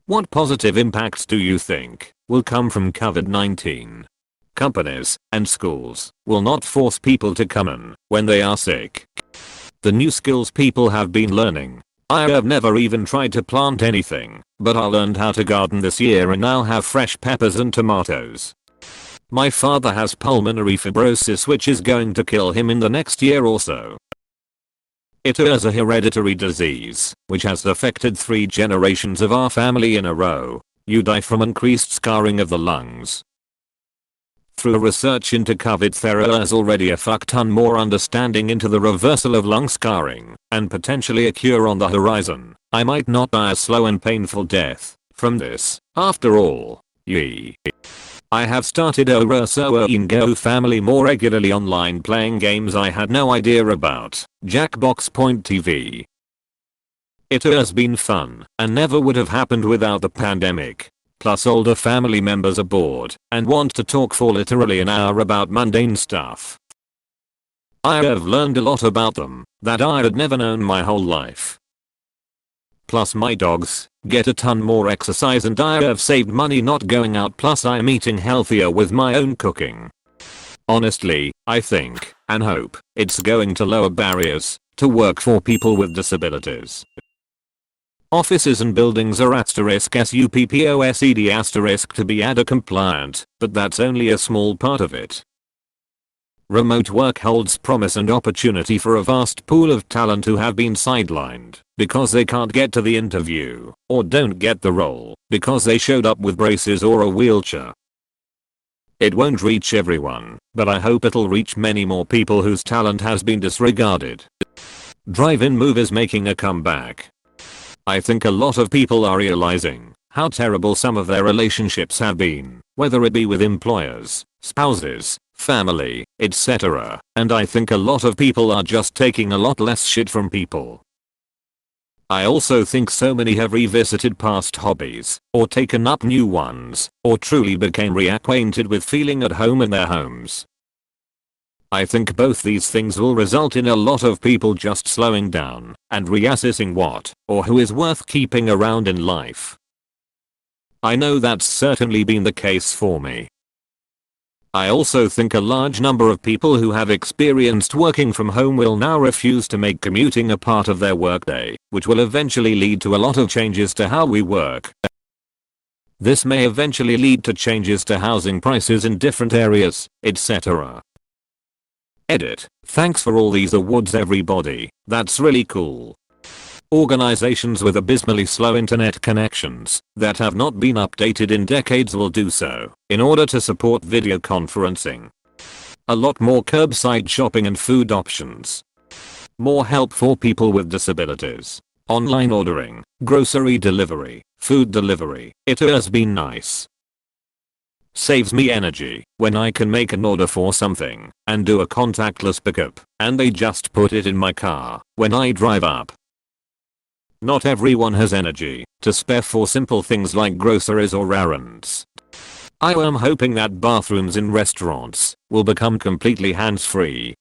What positive impacts do you think will come from COVID-19? Companies and schools will not force people to come in when they are sick. The new skills people have been learning. I have never even tried to plant anything, but I learned how to garden this year and now have fresh peppers and tomatoes. My father has pulmonary fibrosis, which is going to kill him in the next year or so. It is a hereditary disease, which has affected 3 generations of our family in a row. You die from increased scarring of the lungs. Through research into COVID, there is already a fuck ton more understanding into the reversal of lung scarring, and potentially a cure on the horizon. I might not die a slow and painful death from this, after all. Yee. I have started a Go family more regularly online, playing games I had no idea about. Jackbox Point TV. It has been fun, and never would have happened without the pandemic. Plus older family members are bored, and want to talk for literally an hour about mundane stuff. I have learned a lot about them that I had never known my whole life. Plus my dogs get a ton more exercise and I have saved money not going out, plus I'm eating healthier with my own cooking. Honestly, I think and hope it's going to lower barriers to work for people with disabilities. Offices and buildings are *SUPPOSED* to be ADA compliant, but that's only a small part of it. Remote work holds promise and opportunity for a vast pool of talent who have been sidelined because they can't get to the interview or don't get the role because they showed up with braces or a wheelchair. It won't reach everyone, but I hope it'll reach many more people whose talent has been disregarded. Drive-in movies making a comeback. I think a lot of people are realizing how terrible some of their relationships have been, whether it be with employers, spouses, family, etc. And I think a lot of people are just taking a lot less shit from people. I also think so many have revisited past hobbies, or taken up new ones, or truly became reacquainted with feeling at home in their homes. I think both these things will result in a lot of people just slowing down and reassessing what or who is worth keeping around in life. I know that's certainly been the case for me. I also think a large number of people who have experienced working from home will now refuse to make commuting a part of their workday, which will eventually lead to a lot of changes to how we work. This may eventually lead to changes to housing prices in different areas, etc. Edit. Thanks for all these awards everybody, that's really cool. Organizations with abysmally slow internet connections that have not been updated in decades will do so in order to support video conferencing. A lot more curbside shopping and food options. More help for people with disabilities. Online ordering, grocery delivery, food delivery. It has been nice. Saves me energy when I can make an order for something and do a contactless pickup and they just put it in my car when I drive up. Not everyone has energy to spare for simple things like groceries or errands. I am hoping that bathrooms in restaurants will become completely hands-free.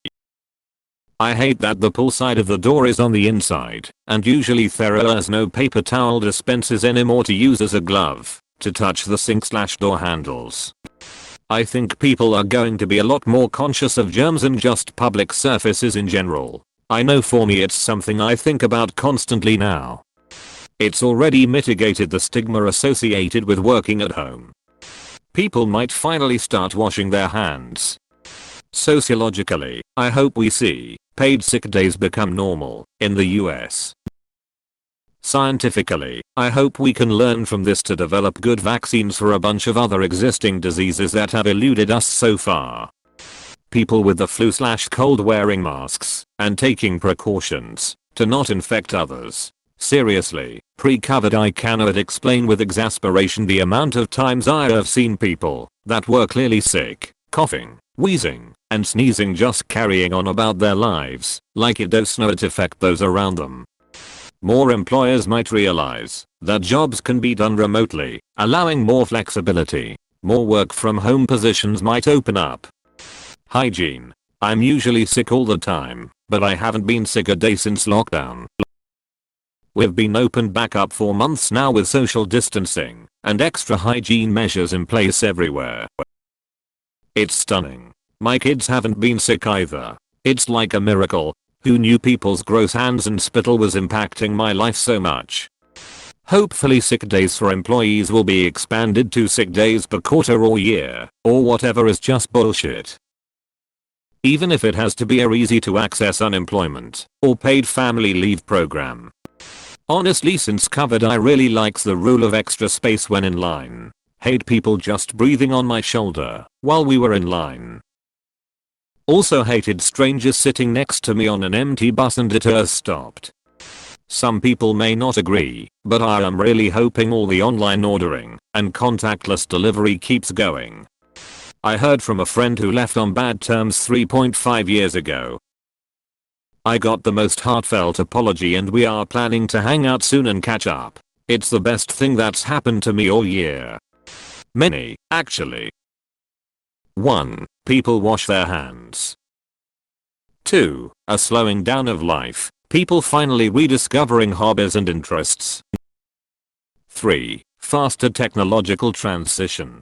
I hate that the pull side of the door is on the inside, and usually there is no paper towel dispensers anymore to use as a glove to touch the sink/door handles. I think people are going to be a lot more conscious of germs and just public surfaces in general. I know for me it's something I think about constantly now. It's already mitigated the stigma associated with working at home. People might finally start washing their hands. Sociologically, I hope we see paid sick days become normal in the US. Scientifically, I hope we can learn from this to develop good vaccines for a bunch of other existing diseases that have eluded us so far. People with the flu/cold wearing masks and taking precautions to not infect others. Seriously, pre-COVID I cannot explain with exasperation the amount of times I have seen people that were clearly sick, coughing, wheezing, and sneezing just carrying on about their lives like it does not affect those around them. More employers might realize that jobs can be done remotely, allowing more flexibility. More work from home positions might open up. Hygiene. I'm usually sick all the time, but I haven't been sick a day since lockdown. We've been opened back up for months now with social distancing and extra hygiene measures in place everywhere. It's stunning. My kids haven't been sick either. It's like a miracle. Who knew people's gross hands and spittle was impacting my life so much? Hopefully sick days for employees will be expanded to sick days per quarter or year, or whatever is just bullshit. Even if it has to be a easy to access unemployment or paid family leave program. Honestly, since COVID, I really likes the rule of extra space when in line. Hate people just breathing on my shoulder while we were in line. Also hated strangers sitting next to me on an empty bus and it has stopped. Some people may not agree, but I am really hoping all the online ordering and contactless delivery keeps going. I heard from a friend who left on bad terms 3.5 years ago. I got the most heartfelt apology and we are planning to hang out soon and catch up. It's the best thing that's happened to me all year. Many, actually. 1. People wash their hands. 2. A slowing down of life. People finally rediscovering hobbies and interests. 3. Faster technological transition.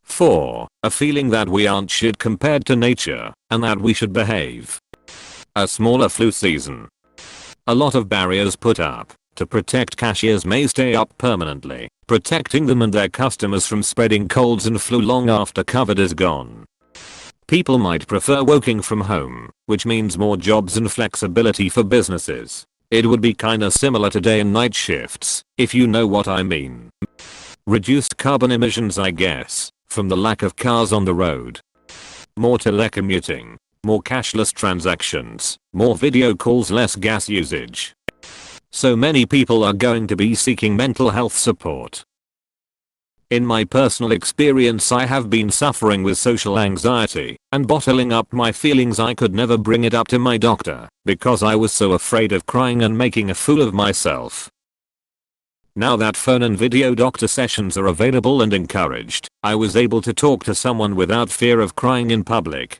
4. A feeling that we aren't shit compared to nature and that we should behave. A smaller flu season. A lot of barriers put up to protect cashiers may stay up permanently, protecting them and their customers from spreading colds and flu long after COVID is gone. People might prefer working from home, which means more jobs and flexibility for businesses. It would be kinda similar to day and night shifts, if you know what I mean. Reduced carbon emissions, I guess, from the lack of cars on the road. More telecommuting, more cashless transactions, more video calls, less gas usage. So many people are going to be seeking mental health support. In my personal experience, I have been suffering with social anxiety and bottling up my feelings. I could never bring it up to my doctor because I was so afraid of crying and making a fool of myself. Now that phone and video doctor sessions are available and encouraged, I was able to talk to someone without fear of crying in public.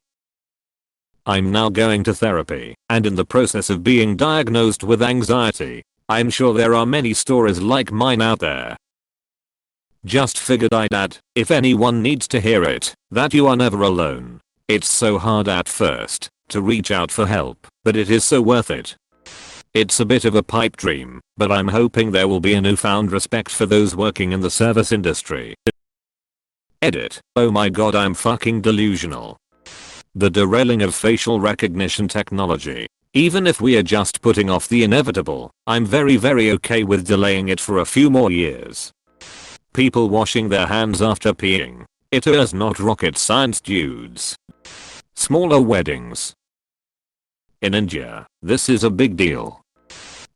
I'm now going to therapy and in the process of being diagnosed with anxiety. I'm sure there are many stories like mine out there. Just figured I'd add, if anyone needs to hear it, that you are never alone. It's so hard at first to reach out for help, but it is so worth it. It's a bit of a pipe dream, but I'm hoping there will be a newfound respect for those working in the service industry. Edit. Oh my god, I'm fucking delusional. The derailing of facial recognition technology. Even if we are just putting off the inevitable, I'm very okay with delaying it for a few more years. People washing their hands after peeing. It is not rocket science, dudes. Smaller weddings. In India, this is a big deal.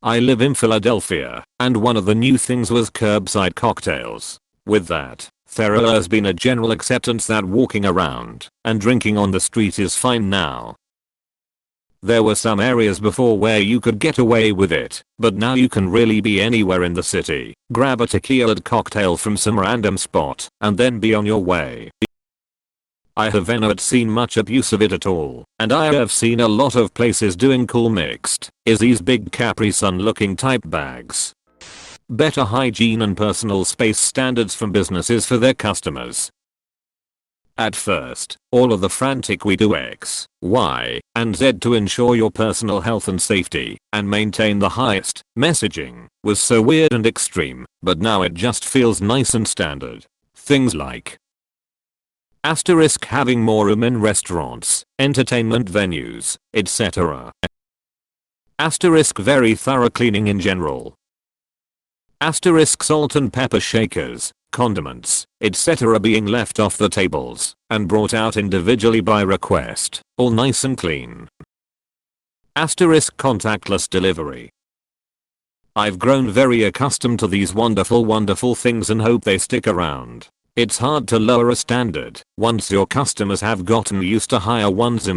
I live in Philadelphia, and one of the new things was curbside cocktails. With that, there has been a general acceptance that walking around and drinking on the street is fine now. There were some areas before where you could get away with it, but now you can really be anywhere in the city, grab a tequila cocktail from some random spot, and then be on your way. I have not seen much abuse of it at all, and I have seen a lot of places doing cool mixed is these big Capri Sun looking type bags. Better hygiene and personal space standards from businesses for their customers. At first, all of the frantic we do X, Y, and Z to ensure your personal health and safety and maintain the highest messaging was so weird and extreme, but now it just feels nice and standard. Things like asterisk having more room in restaurants, entertainment venues, etc. Asterisk very thorough cleaning in general. Asterisk salt and pepper shakers, condiments, etc. being left off the tables and brought out individually by request, all nice and clean. Asterisk contactless delivery. I've grown very accustomed to these wonderful things and hope they stick around. It's hard to lower a standard once your customers have gotten used to higher ones.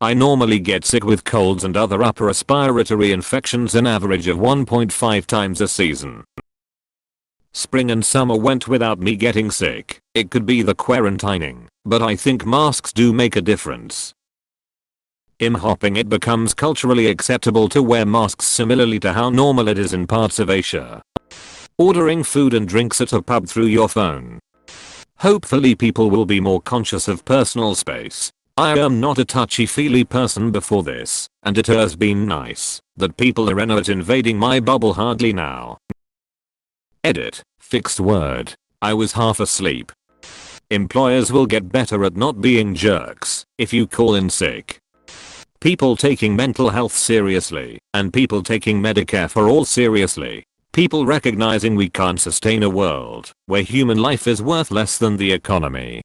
I normally get sick with colds and other upper respiratory infections an average of 1.5 times a season. Spring and summer went without me getting sick. It could be the quarantining, but I think masks do make a difference. Hopping, it becomes culturally acceptable to wear masks similarly to how normal it is in parts of Asia. Ordering food and drinks at a pub through your phone. Hopefully people will be more conscious of personal space. I am not a touchy-feely person before this, and it has been nice that people are not invading my bubble hardly now. Edit. Fixed word. I was half asleep. Employers will get better at not being jerks if you call in sick. People taking mental health seriously, and people taking Medicare for all seriously. People recognizing we can't sustain a world where human life is worth less than the economy.